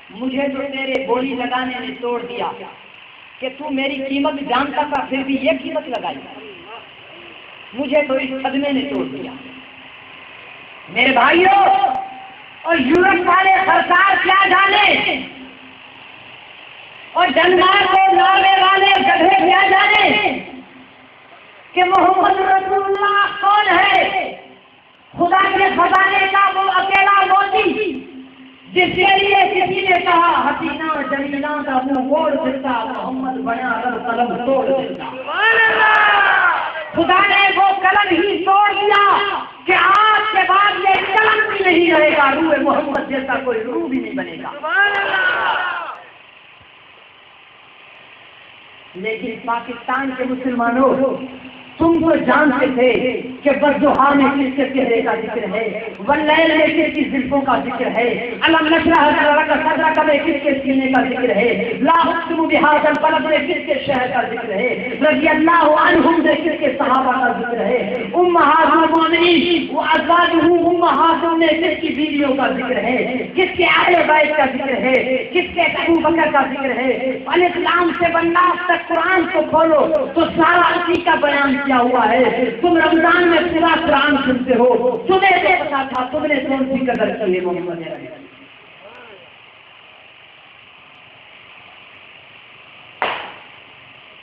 مجھے تو تیرے بولی لگانے نے توڑ دیا کہ تو میری قیمت جانتا تھا پھر بھی یہ قیمت لگائی. مجھے تو اس صدمے نے توڑ دیا. میرے بھائیوں اور یورپ والے سرکار کیا جانے اور ڈنمارک اور ناروے والے گدھے کیا جانے کہ محمد رسول اللہ کون ہے. خدا کے خزانے کا وہ اکیلا موتی جس کے لیے کسی نے کہا حسینہ جمیلہ کا منہ موڑ دیتا محمد بنا کر قلم توڑ دیتا. خدا نے وہ قلم ہی توڑ دیا کہ آج کے بعد یہ قلم بھی نہیں رہے گا. روح محمد جیسا کوئی روح بھی نہیں بنے گا. لیکن پاکستان کے مسلمانوں تم تو جانتے تھے کہ بدوحا میں کس کے چہرے کا ذکر ہے, واللیل میں کس کی زلفوں کا ذکر ہے, علم نشرح لک صدرک میں کس کے سینے کا ذکر ہے, لا اقسم بہذا البلد میں کس کے شہر کا ذکر ہے, رضی اللہ عنہم میں کس کے صحابہ کا ذکر ہے, امہات المؤمنین وازواجہ امہات میں کس کی بیویوں کا ذکر ہے, کس کے اہل بیت کا ذکر ہے, کس کے ابو بکر کا ذکر ہے. الف لام سے والناس تک قرآن کو کھولو تو سارا اسی کا بیان کیا ہوا ہے. تم رمضان میں پورا قرآن سنتے ہو, تمہیں یہ پتا تھا تم نے کون سی قدر کی ہے محمد عربی.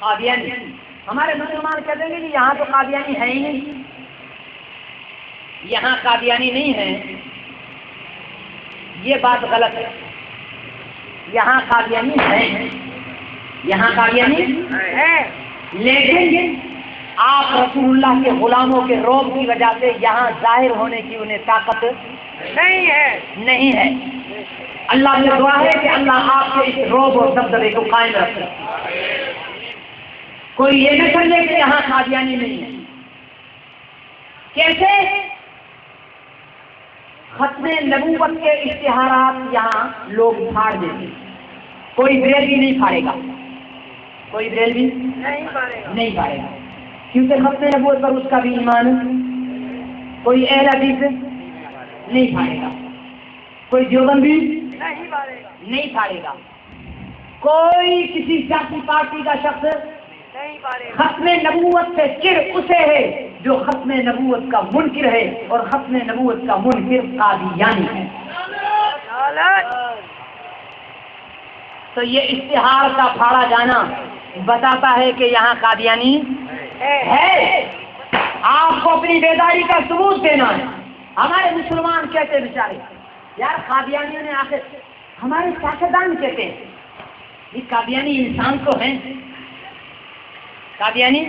قادیانی ہمارے مسلمان کہتے ہیں کہ یہاں تو قادیانی ہے ہی نہیں, یہاں قادیانی نہیں ہے. یہ بات غلط ہے. یہاں قادیانی ہے, یہاں قادیانی ہے, لیکن آپ رسول اللہ کے غلاموں کے روب کی وجہ سے یہاں ظاہر ہونے کی انہیں طاقت نہیں ہے. اللہ سے دعا ہے کہ اللہ آپ کے اس روب اور دبدبے کو قائم رکھے. کوئی یہ نہ سمجھے کہ یہاں قادیانی نہیں ہے. کیسے؟ ختم نبوت کے اشتہارات یہاں لوگ پھاڑ دیتے. کوئی بریلوی نہیں پھاڑے گا, کوئی بریلوی نہیں پھاڑے گا, کیونکہ ختم نبوت پر اس کا بھی ایمان. کوئی اہل حدیث نہیں پھاڑے گا, کوئی دیوبندی نہیں پھاڑے گا, کوئی کسی سیاسی پارٹی کا شخص ختم نبوت سے چر اسے ہے جو ختم نبوت کا منکر ہے, اور ختم نبوت کا منکر قادیانی ہے. تو یہ اشتہار کا پھاڑا جانا بتاتا ہے کہ یہاں قادیانی ہے. آپ کو اپنی بیداری کا ثبوت دینا ہے. ہمارے مسلمان کہتے بیچارے یار قادیانیوں نے آخر ہمارے سیاستدان کہتے ہیں یہ قادیانی انسان تو ہیں, قادیانی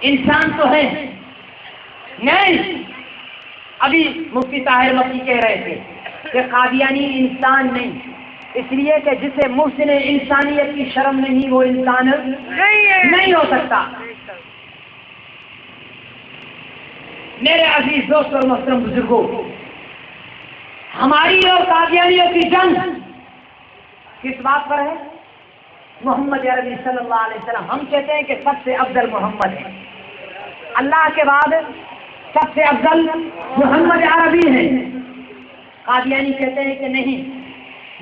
انسان تو ہے. نہیں, ابھی مفتی طاہر مکی کہہ رہے تھے کہ قادیانی انسان نہیں, اس لیے کہ جسے محسن انسانیت کی شرم نہیں وہ انسان نہیں ہو سکتا. میرے عزیز دوست اور محترم بزرگوں, ہماری اور قادیانیوں کی جنگ کس بات پر ہے؟ محمد عربی صلی اللہ علیہ وسلم. ہم کہتے ہیں کہ سب سے افضل محمد ہے, اللہ کے بعد سب سے افضل محمد عربی ہے. قادیانی کہتے ہیں کہ نہیں,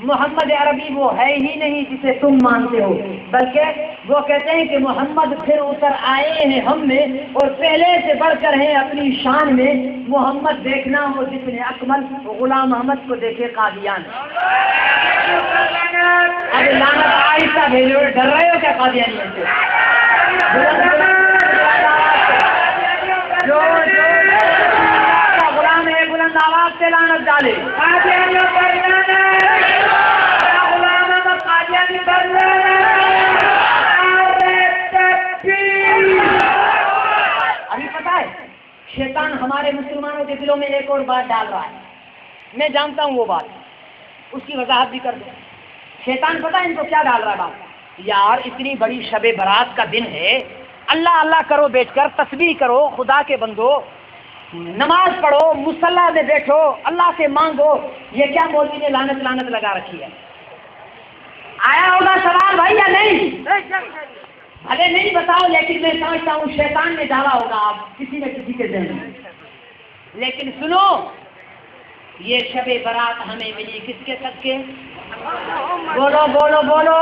محمد عربی وہ ہے ہی نہیں جسے تم مانتے ہو, بلکہ وہ کہتے ہیں کہ محمد پھر اتر آئے ہیں ہم میں اور پہلے سے بڑھ کر ہیں اپنی شان میں. محمد دیکھنا ہو جس نے اکمل غلام احمد کو دیکھے قادیان. ارے لعنت آہستہ بھیجو, ڈر رہے ہو کیا قادیانی سے؟ جو غلام ہے بلند آواز سے لعنت ڈالے. ابھی پتا ہے شیطان ہمارے مسلمانوں کے دلوں میں ایک اور بات ڈال رہا ہے. میں جانتا ہوں وہ بات, اس کی وضاحت بھی کر دوں. شیطان پتا ہے ان کو کیا ڈال رہا ہے بات؟ یار اتنی بڑی شب برات کا دن ہے, اللہ اللہ کرو بیٹھ کر, تسبیح کرو, خدا کے بندو نماز پڑھو, مصلی میں بیٹھو, اللہ سے مانگو. یہ کیا مولوی نے لعنت لعنت لگا رکھی ہے؟ آیا ہوگا سوال بھائی یا نہیں؟ بھلے نہیں بتاؤ, لیکن میں سمجھتا ہوں شیطان نے ڈالا ہوگا آپ کسی نہ کسی کے ذہن میں. لیکن سنو, یہ شب برات ہمیں ملی کس کے صدقے؟ بولو بولو بولو.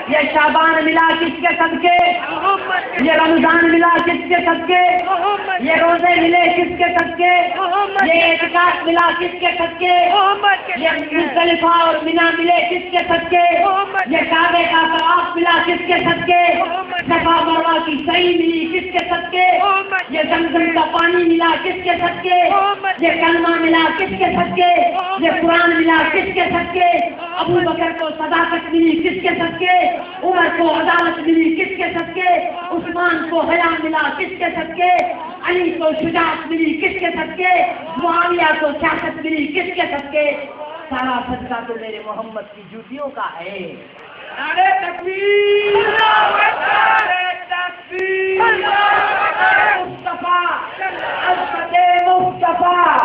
یہ شعبان ملا کس کے صدقے؟ یہ رمضان ملا کس کے صدقے؟ یہ روزے ملے کس کے صدقے؟ یہ اعتکاف ملا کس کے صدقے؟ یہ مزدلفہ اور منا ملے کس کے صدقے؟ یہ کعبے کا طواف ملا کس کے صدقے؟ صفا مروہ کی سعی ملی کس کے صدقے؟ یہ زمزم کا پانی ملا کس کے صدقے؟ یہ کلمہ ملا کس کے صدقے؟ یہ قرآن ملا کس کے صدقے؟ ابو بکر کو صداقت ملی کس کے صدقے؟ عمر کو عدالت ملی کس کے صدقے؟ عثمان کو حیا ملا کس کے صدقے؟ علی کو شجاعت ملی کس کے صدقے؟ معاویہ کو سیاست ملی کس کے صدقے؟ سارا صدقہ تو میرے محمد کی جوتیوں کا ہے. نعرہ تکبیر، نعرہ تکبیر، مصطفیٰ عظمت مصطفیٰ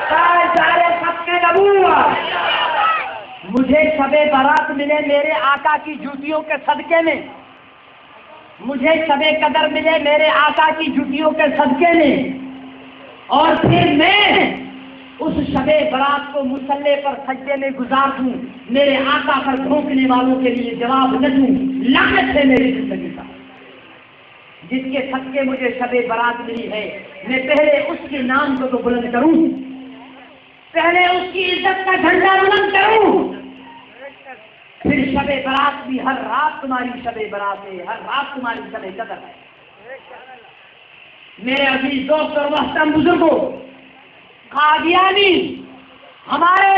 تاجدار ختم نبوت. مجھے شب برات ملے میرے آقا کی جوتیوں کے صدقے میں. مجھے شب قدر ملے میرے آقا کی جوتیوں کے صدقے میں. اور پھر میں اس شب برات کو مصلی پر سجدے میں گزار دوں، میرے آقا پر بھونکنے والوں کے لیے جواب نہ دوں. لعنت ہے میری زندگی کا. جس کے صدقے مجھے شب برات ملی ہے، میں پہلے اس کے نام کو تو بلند کروں، پہلے اس کی عزت کا جھنڈا بلند کروں. پھر شب برات بھی ہر رات تمہاری شب برات ہے، ہر رات تمہاری شب قدر ہے. میرے عزیز دوست اور محترم بزرگوں، قادیانی ہمارے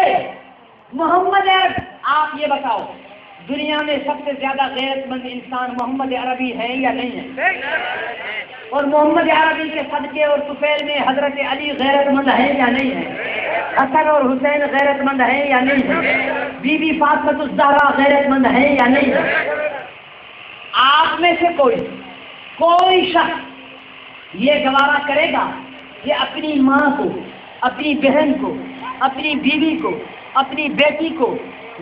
محمد عرب، آپ یہ بتاؤ دنیا میں سب سے زیادہ غیرت مند انسان محمد عربی ہے یا نہیں ہے؟ اور محمد عربی کے صدقے اور طفیل میں حضرت علی غیرت مند ہے یا نہیں ہے؟ حسن اور حسین غیرت مند ہے یا نہیں ہے؟ بی بی فاطمہ الزہرا غیرت مند ہے یا نہیں ہے؟ آپ میں سے کوئی شخص یہ گوارا کرے گا کہ اپنی ماں کو، اپنی بہن کو، اپنی بیوی کو، اپنی بیٹی کو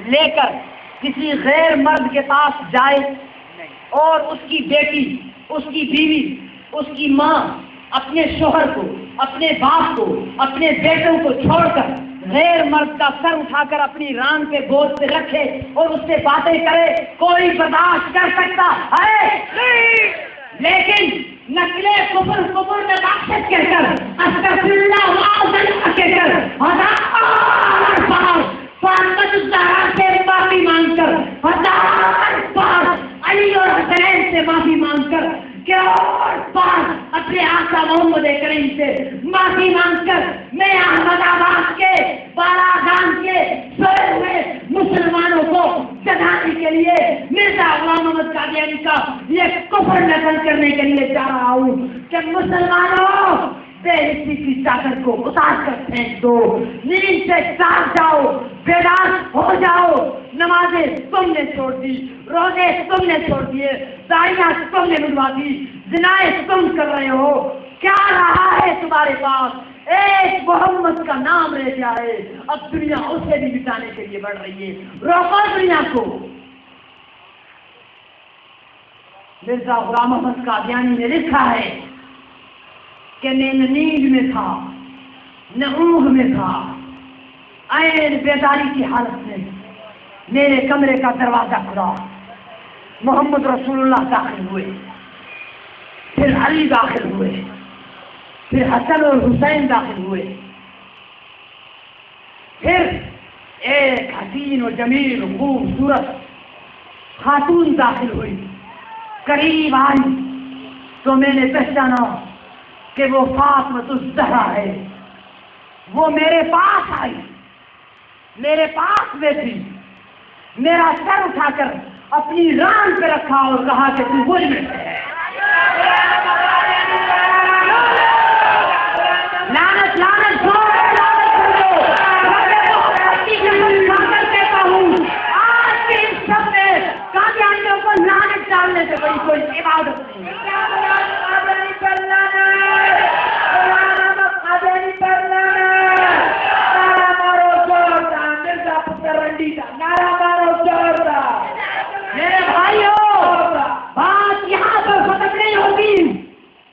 لے کر کسی غیر مرد کے پاس جائے اور اس کی بیٹی، اس کی بیوی، اس کی ماں اپنے شوہر کو، اپنے باپ کو، اپنے بیٹوں کو چھوڑ کر غیر مرد کا سر اٹھا کر اپنی ران پہ گود پہ رکھے اور اس سے باتیں کرے؟ کوئی برداشت کر سکتا ہے؟ لیکن نسلے کفر میں بخشش کہہ کر استغفراللہ وعوذ کہہ کر ہزار بار فاطمہ الزہرا سے معافی مانگ کر، ہزار بار علی اور حسین سے معافی مانگ کر، کروڑ بار اپنے آقا محمد کریم سے معافی مانگ کر، میں احمد آباد کے بالا گام کے سوئے ہوئے مسلمانوں کو جگانے کے لیے مرزا غلام محمد قادیانی کا یہ کفر نقل کرنے کے لیے جا رہا ہوں کہ مسلمانوں بے حسی کی چادر کو اتار کر پھینک دو، نیند سے جاگ جاؤ، بیدار ہو جاؤ. نمازیں تم نے چھوڑ دی، روزے تم نے چھوڑ دیے، داڑیاں تم نے منڈوا دی، زنائیں تم کر رہے ہو. کیا رہا ہے تمہارے پاس؟ ایک محمد کا نام رہ گیا ہے. اب دنیا اسے بھی مٹانے کے لیے بڑھ رہی ہے. روکو دنیا کو. مرزا غلام محمد قادیانی نے لکھا ہے کہ میں نہ نیند میں تھا نہ اونگ میں تھا، عین بیداری کی حالت میں میرے کمرے کا دروازہ کھلا، محمد رسول اللہ داخل ہوئے، پھر علی داخل ہوئے، پھر حسن اور حسین داخل ہوئے، پھر ایک حسین و جمیل خوبصورت خاتون داخل ہوئی. قریب آئی تو میں نے پہچانا کہ وہ فاطمہ الزہرا ہے. وہ میرے پاس آئی، میرے پاس بیٹھی، میرا سر اٹھا کر اپنی ران پہ رکھا اور کہا کہ تو وہی ہے. لعنت لعنت کہتا ہوں، آج کے اس سب میں قادیانیوں کو لعنت ڈالنے سے بڑی کوئی عبادت نہیں. میرے بھائیوں، بات یہاں پر ختم نہیں ہوگی.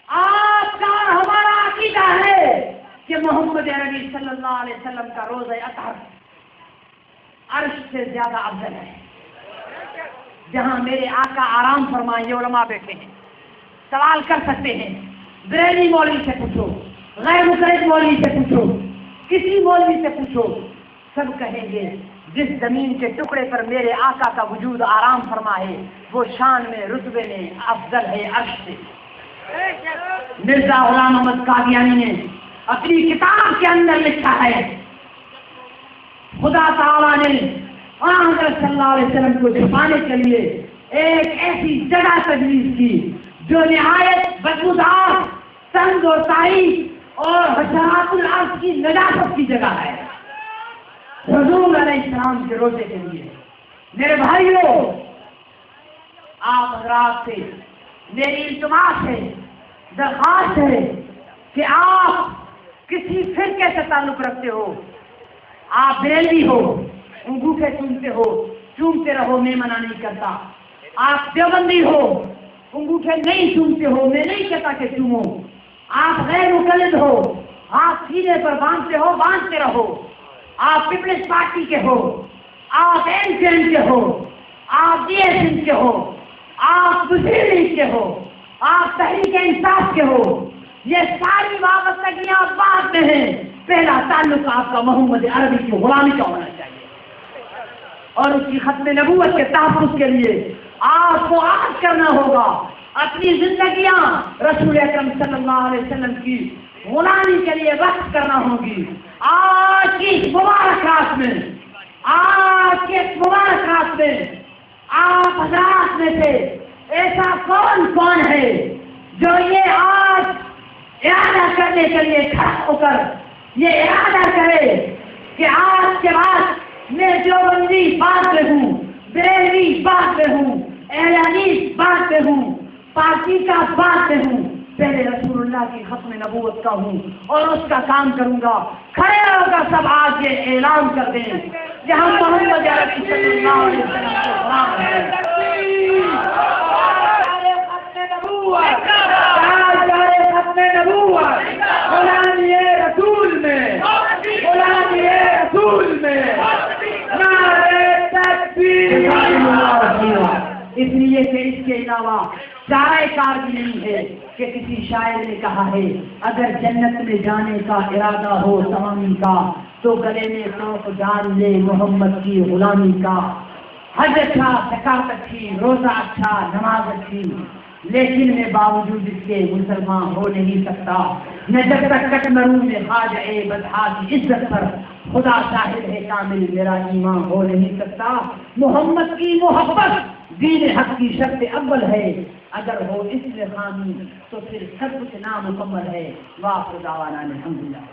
آپ کا اور ہمارا عقیدہ ہے کہ محمد محمد عربی صلی اللہ علیہ وسلم کا روزہ اطہر عرش سے زیادہ افضل ہے. جہاں میرے آقا آرام فرمائیں. یہ علماء بیٹھے ہیں, سوال کر سکتے ہیں. بریلی مولوی سے پوچھو, غیر مقلد مولوی سے پوچھو, کسی مولوی سے پوچھو, سب کہیں گے جس زمین کے ٹکڑے پر میرے آقا کا وجود آرام فرما ہے وہ شان میں رتبے میں افضل ہے عرش سے. مرزا غلام احمد قادیانی نے اپنی کتاب کے اندر لکھا ہے خدا تعالیٰ نے حضرت صلی اللہ علیہ وسلم کو چھپانے کے لیے ایک ایسی جگہ تجویز کی جو نہایت بدبودار, تنگ و تاریک اور حشرات الارض کی نجاست کی جگہ ہے حضور علیہ السلام کے روزے کے لیے. میرے بھائیوں, آپ حضرات سے میری التماس ہے, درخواست ہے کہ آپ کسی فرقے سے تعلق رکھتے ہو, آپ بریلوی ہو, انگوٹھے چومتے رہو, میں منع نہیں کرتا. آپ دیوبندی ہو, انگوٹھے نہیں چومتے ہو, میں نہیں کہتا کہ چومو. آپ غیر مقلد ہو, آپ سینے پر باندھتے ہو, باندھتے رہو. آپ پیپلز پارٹی کے ہو, آپ NCN کے ہو, آپ DSN کے ہو, آپ مسلم لیگ کے ہو, آپ تحریک انصاف کے ہو, یہ ساری وابستگیاں بعد میں ہیں. پہلا تعلق آپ کا محمد عربی کی غلامی کا ہونا چاہیے اور اس کی ختم نبوت کے تحفظ کے لیے آپ کو عہد کرنا ہوگا. اپنی زندگیاں رسول اکرم صلی اللہ علیہ وسلم کی غلامی کے لیے وقف کرنا ہوگی. آج کی مبارک رات میں, آج کے مبارک رات میں آپ حضرات میں سے ایسا کون ہے جو یہ آج ارادہ کرنے کے لیے کھڑا ہو کر یہ ارادہ کرے کہ آج کے بعد میں دیوبندی بات میں ہوں, بریلوی بات میں ہوں, اہل حدیث بات میں ہوں, پارٹی کا بات میں ہوں, پہلے رسول اللہ کی ختم نبوت کا ہوں اور اس کا کام کروں گا. کھڑے ہو کر سب آج یہ اعلان کر دیں کہ ہم محمد عربی صلی اللہ علیہ وسلم کے غلام ہیں. غلامی رسول میں, غلامی رسول میں نعرے تکبیر. اس لیے کہ اس کے علاوہ چارہ کار بھی نہیں ہے کہ کسی شاعر نے کہا ہے اگر جنت میں جانے کا ارادہ ہو تمامی کا تو گلے میں سونپ ڈال لے محمد کی غلامی کا. حج اچھا, زکات اچھی, روزہ اچھا, نماز اچھی, لیکن میں باوجود اس کے مسلمان ہو نہیں سکتا. میں جب تک کٹمرو میں خواجہ بدحا کی عزت پر خدا شاہد ہے کامل میرا ایمان ہو نہیں سکتا. محمد کی محبت دین حق کی شرط اول ہے, اگر ہو اس میں خامی تو پھر سب کچھ نامکمل ہے. واخر دعوانا الحمدللہ.